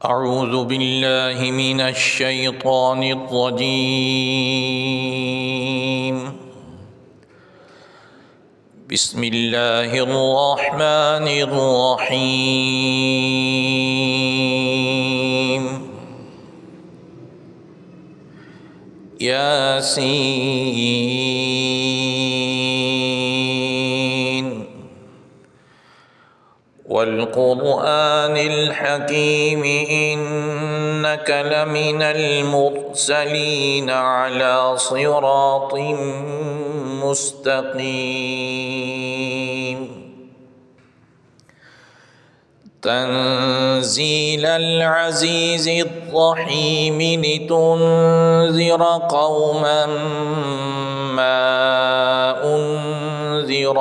أعوذ بالله من الشيطان الرجيم. بسم الله الرحمن الرحيم. ياسين والقرآن الحكيم إنك لمن المرسلين على صراط مستقيم. تنزيل العزيز الرحيم لتنذر قوما ما أنذر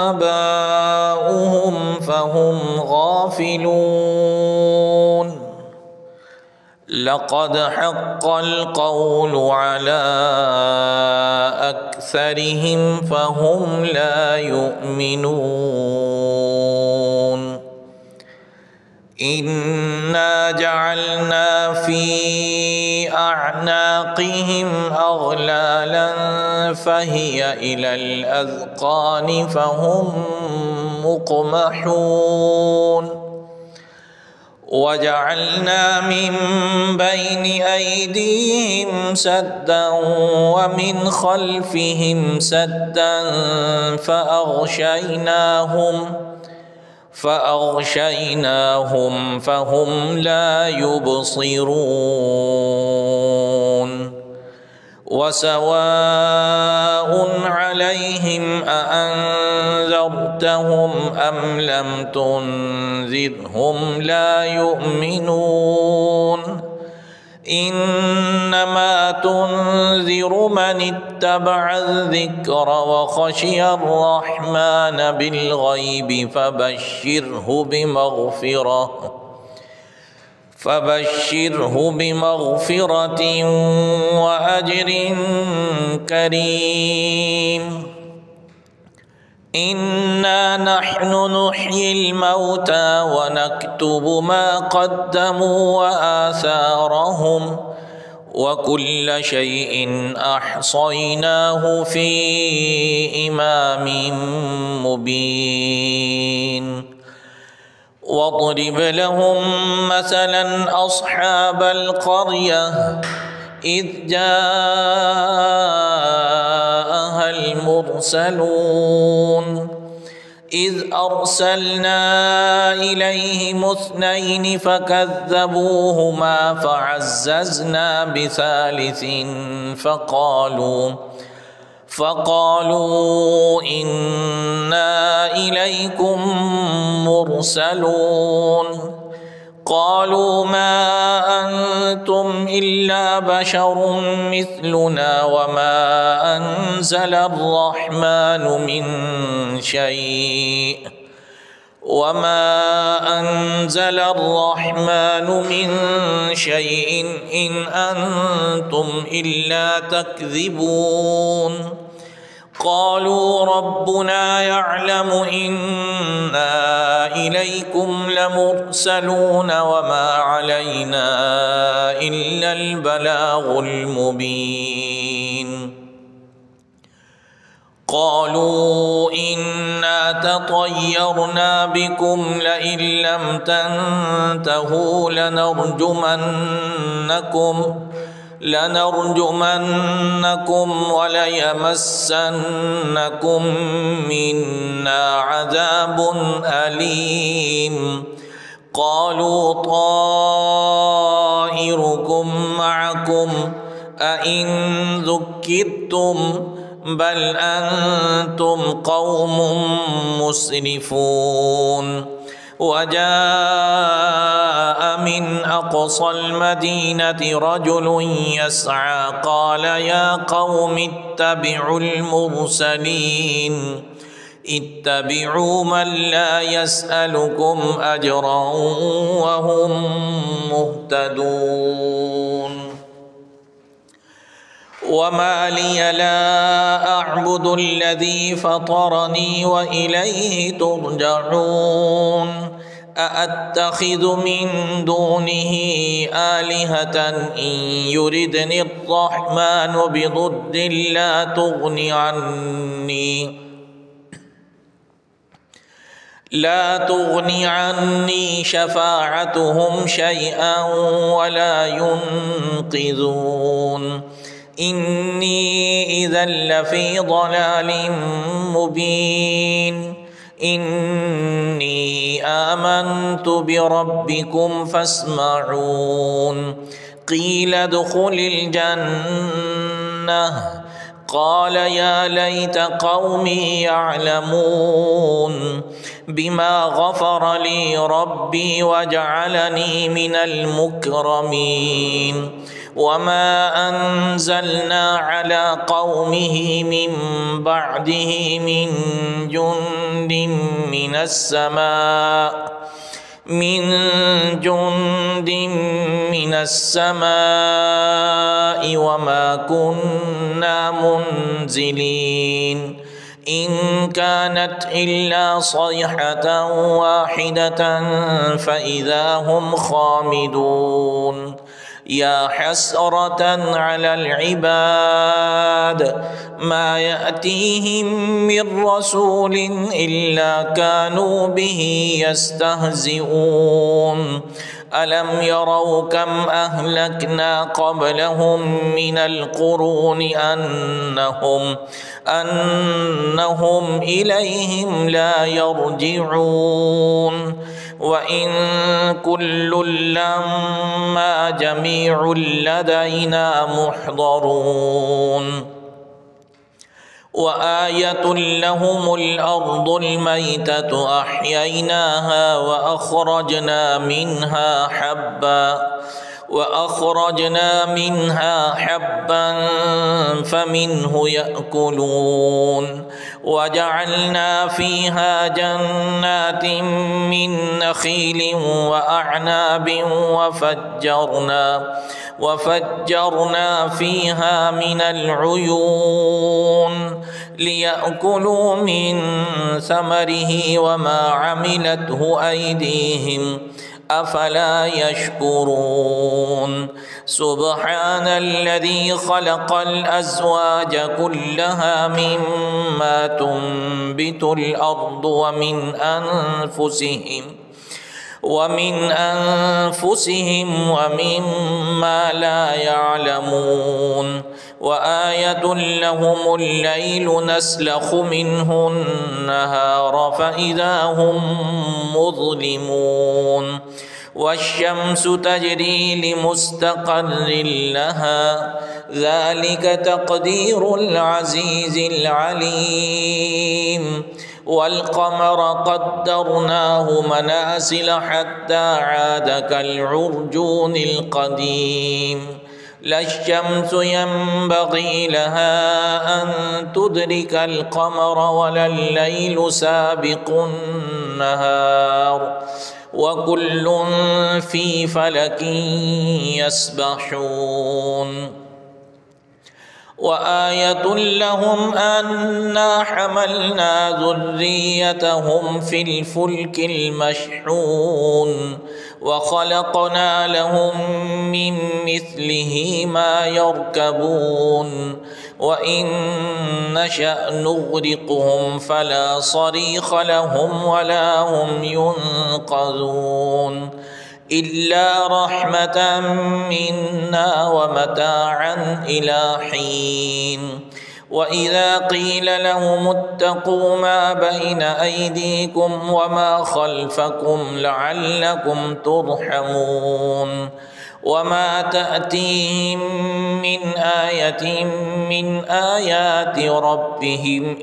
آباؤهم فهم غافلون. لقد حق القول على أكثرهم فهم لا يؤمنون. إنا جعلنا في أعناقهم أغلالا فهي إلى الأذقان فهم مقمحون. وجعلنا من بين أيديهم سدا ومن خلفهم سدا فأغشيناهم فهم لا يبصرون. وسواء عليهم أأنذرتهم أم لم تنذرهم لا يؤمنون. إنما تنذر من اتبع الذكر وخشي الرحمن بالغيب فبشره بمغفرة وأجر كريم. إنا نحن نحيي الموتى ونكتب ما قدموا وآثارهم وكل شيء أحصيناه في إمام مبين. واضرب لهم مثلا أصحاب القرية إذ جاءها المرسلون إذ أرسلنا إليهم اثنين فكذبوهما فعززنا بثالث فقالوا إنا إليكم مرسلون. قالوا ما أنتم إلا بشر مثلنا وما أنزل الرحمن من شيء إن أنتم إلا تكذبون. قالوا ربنا يعلم إنا إليكم لمرسلون وما علينا إلا البلاغ المبين. قالوا إنا تطيرنا بكم لئن لم تنتهوا لنرجمنكم وليمسنكم منا عذاب أليم. قالوا طائركم معكم أئن ذكرتم بل أنتم قوم مسرفون. وجاء من أقصى المدينة رجل يسعى قال يا قوم اتبعوا المرسلين اتبعوا من لا يسألكم أجرا وهم مهتدون. وما لي لا أعبد الذي فطرني وإليه ترجعون أأتخذ من دونه آلهة إن يردني الرحمن بضر لا تغني عني شفاعتهم شيئا ولا ينقذون إني إذا لفي ضلال مبين إني آمنت بربكم فاسمعون قيل ادخل الجنة قال يا ليت قومي يعلمون بما غفر لي ربي وجعلني من المكرمين وما أنزلنا على قومه من بعده من جند من السماء وما كنا منزلين إن كانت إلا صيحة واحدة فإذا هم خامدون يا حسرة على العباد ما يأتيهم من رسول إلا كانوا به يستهزئون ألم يروا كم أهلكنا قبلهم من القرون أنهم إليهم لا يرجعون وإن كل لما جميع لدينا محضرون وآية لهم الأرض الميتة أحييناها وأخرجنا منها حبا فمنه يأكلون وجعلنا فيها جنات من نخيل وأعناب وفجرنا فيها من العيون ليأكلوا من ثمره وما عملته أيديهم أفلا يشكرون سبحان الذي خلق الأزواج كلها مما تنبت الأرض ومن أنفسهم ومما لا يعلمون وآية لهم الليل نسلخ منه النهار فإذا هم مظلمون والشمس تجري لمستقر لها ذلك تقدير العزيز العليم والقمر قدرناه منازل حتى عاد كالعرجون القديم لا الشمس ينبغي لها أن تدرك القمر ولا الليل سابق النهار وكل في فلك يسبحون وآية لهم أنا حملنا ذريتهم في الفلك المشحون وخلقنا لهم من مثله ما يركبون وإن نشأ نغرقهم فلا صريخ لهم ولا هم ينقذون إلا رحمة منا ومتاعا إلى حين وإذا قيل لهم اتقوا ما بين أيديكم وما خلفكم لعلكم ترحمون وما تأتيهم من آية من آيات ربهم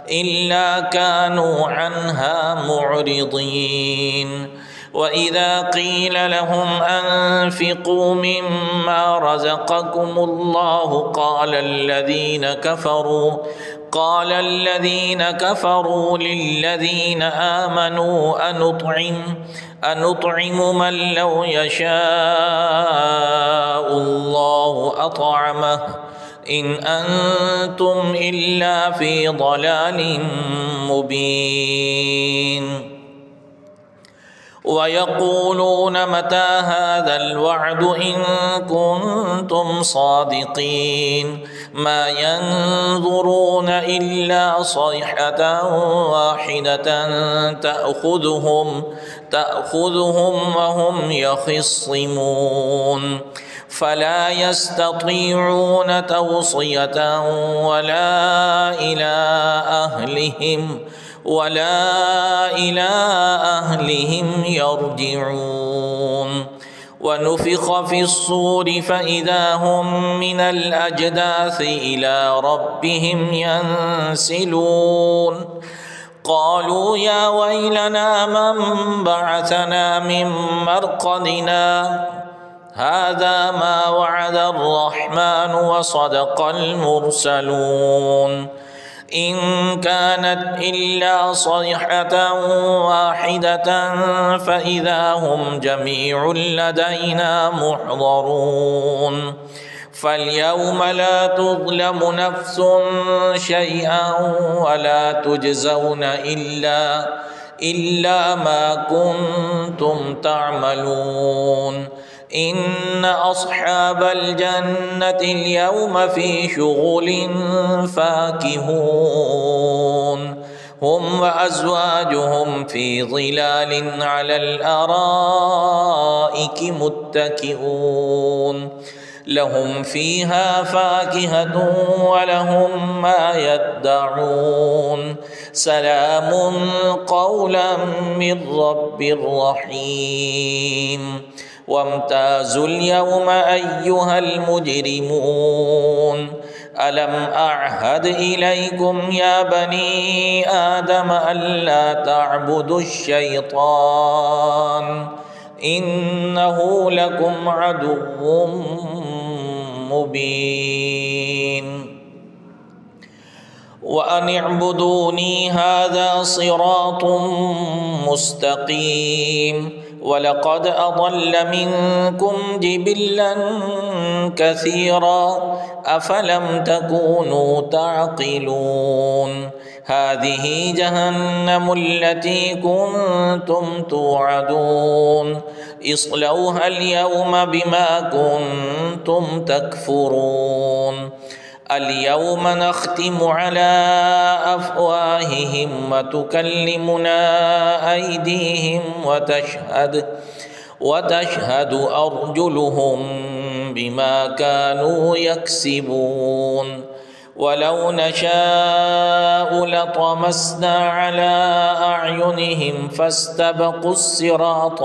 إلا كانوا عنها معرضين وإذا قيل لهم أنفقوا مما رزقكم الله قال الذين كفروا للذين آمنوا أنطعم من لو يشاء الله أطعمه إن أنتم إلا في ضلال مبين ويقولون متى هذا الوعد إن كنتم صادقين ما ينظرون إلا صيحة واحدة تأخذهم وهم يخصمون فلا يستطيعون توصية ولا إلى أهلهم يرجعون ونفخ في الصور فإذا هم من الأجداث إلى ربهم ينسلون قالوا يا ويلنا من بعثنا من مرقدنا هذا ما وعد الرحمن وصدق المرسلون إن كانت إلا صيحة واحدة فإذا هم جميع لدينا محضرون فاليوم لا تظلم نفس شيئا ولا تجزون إلا ما كنتم تعملون إن أصحاب الجنة اليوم في شغل فاكهون هم وأزواجهم في ظلال على الأرائك متكئون لهم فيها فاكهة ولهم ما يدعون سلام قولا من رب رحيم وامتازوا اليوم أيها المجرمون ألم أعهد إليكم يا بني آدم ألا تعبدوا الشيطان إنه لكم عدو مبين وأن اعبدوني هذا صراط مستقيم ولقد أضل منكم جبلا كثيرا أفلم تكونوا تعقلون هذه جهنم التي كنتم توعدون اصلوها اليوم بما كنتم تكفرون اليوم نختم على أفواههم وتكلمنا أيديهم وتشهد أرجلهم بما كانوا يكسبون ولو نشاء لطمسنا على أعينهم فاستبقوا الصراط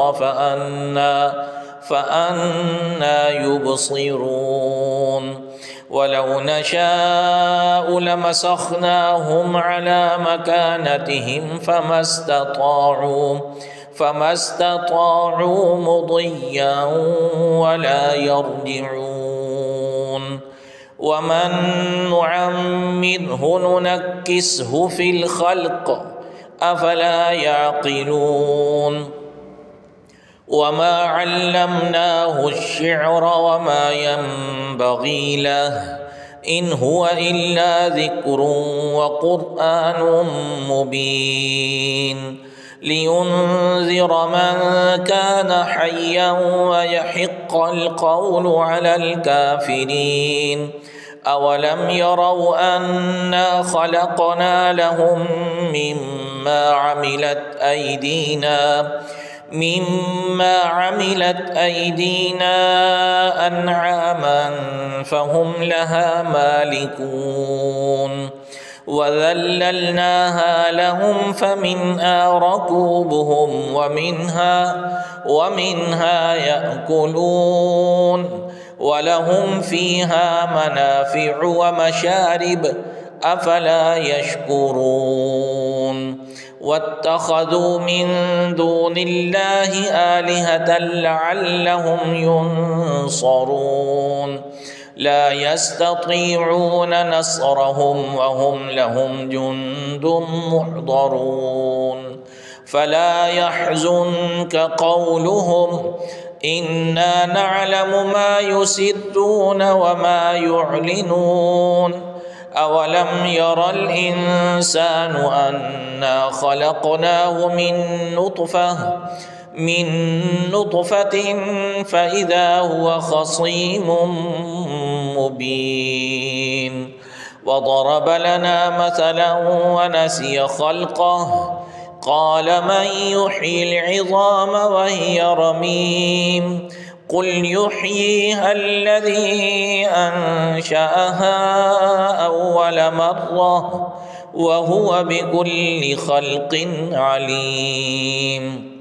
فأنى يبصرون ولو نشاء لمسخناهم على مكانتهم فما استطاعوا مضيا ولا يرجعون ومن نعمره ننكسه في الخلق أفلا يعقلون وما علمناه الشعر وما ينبغي له إن هو إلا ذكر وقرآن مبين لينذر من كان حيا ويحق القول على الكافرين أولم يروا أنا خلقنا لهم مما عملت أيدينا أنعاما فهم لها مالكون وذللناها لهم فمنها ركوبهم ومنها يأكلون ولهم فيها منافع ومشارب أفلا يشكرون واتخذوا من دون الله آلهة لعلهم ينصرون لا يستطيعون نصرهم وهم لهم جند محضرون فلا يحزنك قولهم إنا نعلم ما يسرون وما يعلنون أولم ير الإنسان أنا خلقناه من نطفة فإذا هو خصيم مبين وضرب لنا مثلا ونسي خلقه قال من يحيي العظام وهي رميم قل يحييها الذي أنشأها أول مرة وهو بكل خلق عليم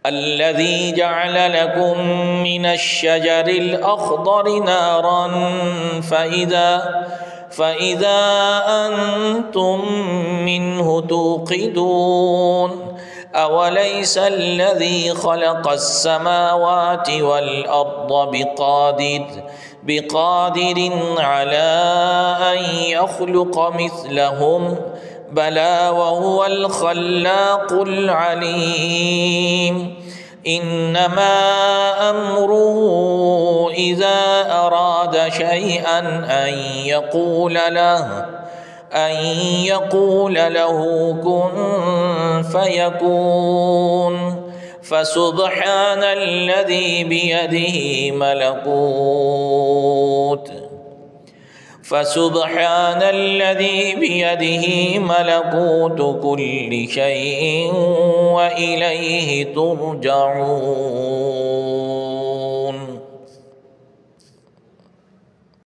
الذي جعل لكم من الشجر الأخضر نارا فإذا أنتم منه توقدون أوليس الذي خلق السماوات والأرض بقادر على أن يخلق مثلهم بلى وهو الخلاق العليم إنما أمره إذا أراد شيئا أن يقول له كن فيكون فسبحان الذي بيده ملكوت كل شيء وإليه ترجعون.